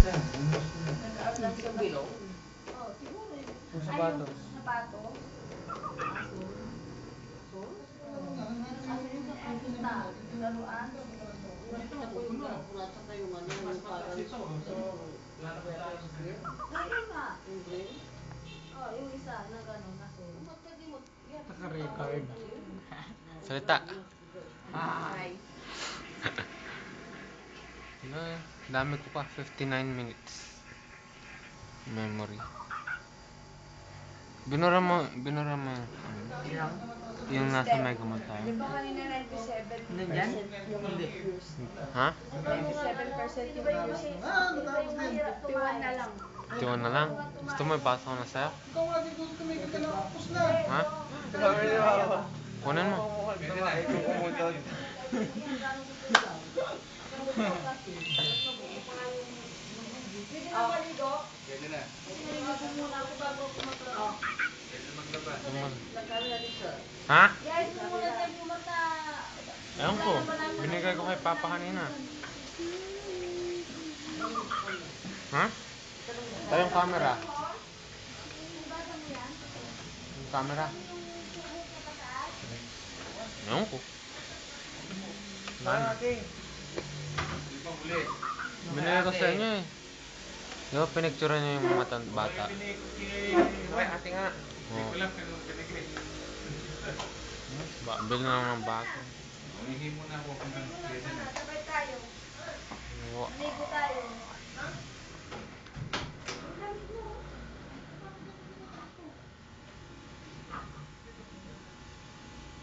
Nag-out lang siya bilog. Oh, siguro yun. Yung Ay, sapatos. yung sapatos. Asul. Asul? Meron asul yung sapatos na. Laruan. Nasa kayo nga na yung parang weather skirt. Ayun nga. Yung green. Oh, yung isa na gano'n, asul. Pwede mo. Naka-record. Salita. Hi. Dami ko pa. 59 minutes. Memory. Binura mo yung nasa Mega Mall tayo. Di ba kanina 97% Nandyan? yung Hindi. views? Ha? 97% yung views mo. Yung mahirap 51 na lang. Tiwan na lang. Gusto mo ipasa ko na sa'yo? Ha? Kunin mo. Pwede na maligo? Pwede na. Naligo ko muna ako bago ako maglaro. Pwede maglaba. Ha? Guys, mo muna tayo pumunta. Ewan ko. Binigay ko kay Papa kanina. Ha? Tayo yung camera. Basa mo yan? Yung camera. Ewan ko. Hindi pa huli. Binigay ko sa inyo eh. Di ba pinicture niyo yung bata? Okay, ate nga. Hindi ko lang pinigay. Bili na lang ng bago. Hihingi muna ako kung Maligo na pwede sana, na. sabay tayo. Wa- Maligo tayo. Ang damit mo.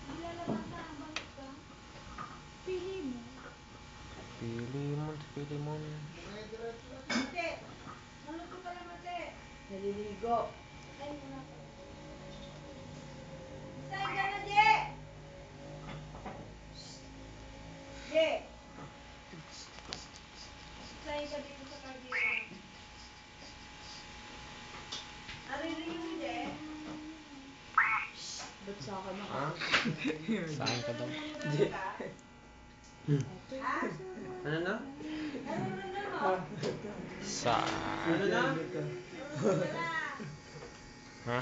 Nilalabas na ang damit ka. Pili mo. Pili mo. Ate, maluto ka lang ate. Naliligo. Ay, muna ako. Isahin ka na, Je! Je! Isahin ka dito sa kaldero. Naririnig mo, Je? Ba't sa akin Ha? Saan ka daw? Namumurabi ka? Ha? Ano na? Naririnig mo? Sa... Ano na? Wala. Ha?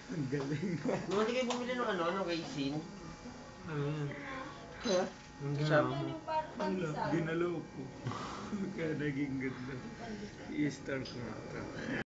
Ang galing. Hindi kayo bumili ng ano, raisin? Ano yan? Ha? Ang Yan ginawa. yung pandesal. Ginalaw ko. Kaya naging ganda. I-star ko nga.